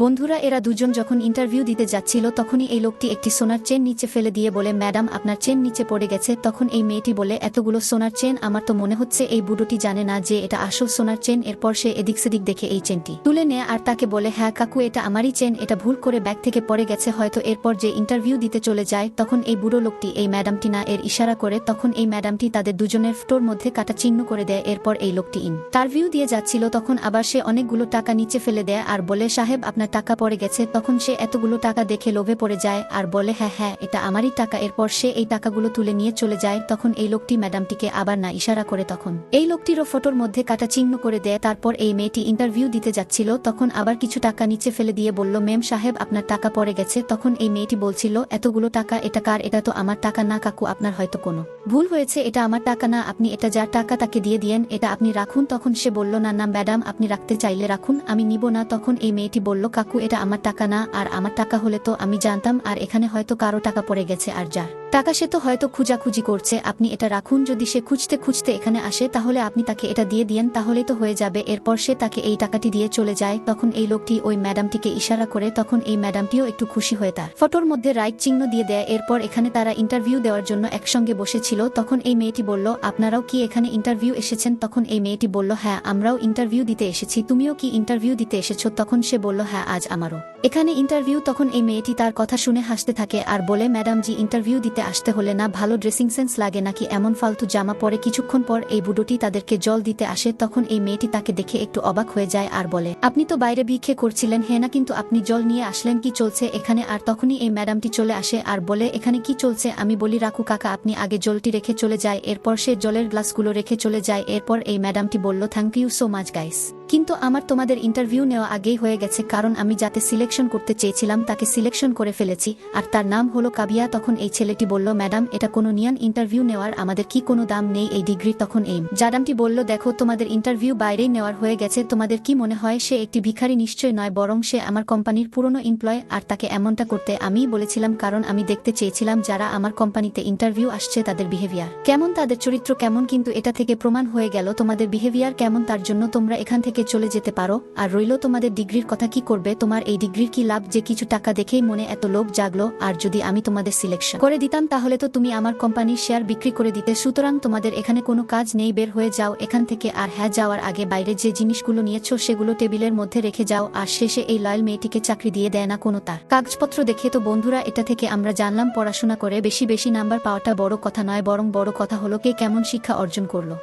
বন্ধুরা এরা দুজন যখন ইন্টারভিউ দিতে যাচ্ছিল তখনই এই লোকটি একটি সোনার চেন নিচে ফেলে দিয়ে বলে, ম্যাডাম আপনার চেন নিচে পড়ে গেছে। তখন এই মেয়েটি বলে, এতগুলো সোনার চেন, আমার তো মনে হচ্ছে এই বুড়োটি জানে না যে এটা আসল সোনার চেন। এরপর সে এদিক সেদিক দেখে এই চেনটি তুলে নেয় আর তাকে বলে, হ্যাঁ কাকু এটা আমারই চেন, এটা ভুল করে ব্যাগ থেকে পড়ে গেছে হয়তো। এরপর যে ইন্টারভিউ দিতে চলে যায় তখন এই বুড়ো লোকটি এই ম্যাডামটি না এর ইশারা করে, তখন এই ম্যাডামটি তাদের দুজনের ফটোর মধ্যে কাটা চিহ্ন করে দেয়। এরপর এই লোকটি ইন্টারভিউ দিয়ে যাচ্ছিল তখন আবার সে অনেকগুলো টাকা নিচে ফেলে দেয় আর বলে, সাহেব আপনার টাকা পড়ে গেছে। তখন সে এতগুলো টাকা দেখে লোভে পড়ে যায় আর বলে, হ্যাঁ হ্যাঁ এটা আমারই টাকা। এরপর সে এই টাকাগুলো তুলে নিয়ে চলে যায়। তখন এই লোকটি ম্যাডামটিকে আবার না ইশারা করে তখন এই লোকটিরও ফটোর মধ্যে কাটা চিহ্ন করে দেয়। তারপর এই মেয়েটি ইন্টারভিউ দিতে যাচ্ছিল তখন আবার কিছু টাকা নিচে ফেলে দিয়ে বলল, মেম সাহেব আপনার টাকা পড়ে গেছে। তখন এই মেয়েটি বলছিল, এতগুলো টাকা এটা কার? এটা তো আমার টাকা না কাকু, আপনার হয়তো কোনো ভুল হয়েছে, এটা আমার টাকা না, আপনি এটা যার টাকা তাকে দিয়ে দিয়েন, এটা আপনি রাখুন। তখন সে বলল, না না ম্যাডাম আপনি রাখতে চাইলে রাখুন, আমি নিব না। তখন এই মেয়েটি বলল, কাকু এটা আমার টাকা না, আর আমার টাকা হলে তো আমি জানতাম, আর এখানে হয়তো কারো টাকা পড়ে গেছে, আর যার টাকা সে তো হয়তো খুঁজাখুঁজি করছে, আপনি এটা রাখুন, যদি সে খুঁজতে খুঁজতে এখানে আসে তাহলে আপনি তাকে এটা দিয়ে দিয়েন, তাহলেই তো হয়ে যাবে। এরপর সে তাকে এই টাকাটি দিয়ে চলে যায়। তখন এই লোকটি ওই ম্যাডামটিকে ইশারা করে, তখন এই ম্যাডামটিও একটু খুশি হয়ে তার ফটোর মধ্যে রাইট চিহ্ন দিয়ে দেয়। এরপর এখানে তারা ইন্টারভিউ দেওয়ার জন্য একসঙ্গে বসেছিল। তখন এই মেয়েটি বলল, আপনারাও কি এখানে ইন্টারভিউ এসেছেন? তখন এই মেয়েটি বলল, হ্যাঁ আমরাও ইন্টারভিউ দিতে এসেছি, তুমিও কি ইন্টারভিউ দিতে এসেছো? তখন সে বলল, হ্যাঁ আজ আমারও এখানে ইন্টারভিউ। তখন এই মেয়েটি তার কথা শুনে হাসতে থাকে আর বলে, ম্যাডাম জি ইন্টারভিউ দিতে আসতে হলে না ভালো ড্রেসিং সেন্স লাগে নাকি এমন ফালতু জামা পরে? কিছুক্ষণ পর এই বুড়োটি তাদেরকে জল দিতে আসে। তখন এই মেয়েটি তাকে দেখে একটু অবাক হয়ে যায় আর বলে, আপনি তো বাইরে ভিক্ষে করছিলেন, হ্যাঁ না, কিন্তু আপনি জল নিয়ে আসলেন, কি চলছে এখানে? আর তখনই এই ম্যাডামটি চলে আসে আর বলে, এখানে কি চলছে? আমি বলি, রাখু কাকা আপনি আগে জলটি রেখে চলে যায়। এরপর সে জলের গ্লাসগুলো রেখে চলে যায়। এরপর এই ম্যাডামটি বলল, thank you so much guys, কিন্তু আমার তোমাদের ইন্টারভিউ নেওয়া আগেই হয়ে গেছে, কারণ আমি যাতে সিলেকশন করতে চেয়েছিলাম তাকে সিলেকশন করে ফেলেছি, আর তার নাম হলো কাবিয়া। তখন এই ছেলেটি বলল, ম্যাডাম এটা কোনো নিয়ান ইন্টারভিউ নেওয়ার আমাদের কি কোনো দাম নেই এই ডিগ্রি? তখন এই ম্যাডামটি বলল, দেখো তোমাদের ইন্টারভিউ বাইরেই নেওয়ার হয়ে গেছে, তোমাদের কি মনে হয় সে একটি ভিখারি? নিশ্চয় নয়, বরং সে আমার কোম্পানির পুরনো এমপ্লয়, আর তাকে এমনটা করতে আমিই বলেছিলাম, কারণ আমি দেখতে চেয়েছিলাম যারা আমার কোম্পানিতে ইন্টারভিউ আসছে তাদের বিহেভিয়ার কেমন, তাদের চরিত্র কেমন, কিন্তু এটা থেকে প্রমাণ হয়ে গেল তোমাদের বিহেভিয়ার কেমন, তার জন্য তোমরা এখান থেকে চলে যেতে পারো। আর রইল তোমাদের ডিগ্রির কথা, কি করবে? তোমার এই ডিগ্রির কি লাভ যে কিছু টাকা দেখেই মনে এত লোভ জাগলো? আর যদি আমি তোমাদের সিলেকশন করে দিতাম তাহলে তো তুমি আমার কোম্পানির শেয়ার বিক্রি করে দিতে, সুতরাং তোমাদের এখানে কোনো কাজ নেই, বের হয়ে যাও এখান থেকে। আর হ্যাঁ, যাওয়ার আগে বাইরে যে জিনিসগুলো নিয়েছো সেগুলো টেবিলের মধ্যে রেখে যাও। আর শেষে এই লয়াল মেয়েটিকে চাকরি দিয়ে দেয় না কোনো তার কাগজপত্র দেখে। তো বন্ধুরা এটা থেকে আমরা জানলাম পড়াশোনা করে বেশি বেশি নাম্বার পাওয়াটা বড় কথা নয়, বরং বড় কথা হলো কে কেমন শিক্ষা অর্জন করলো।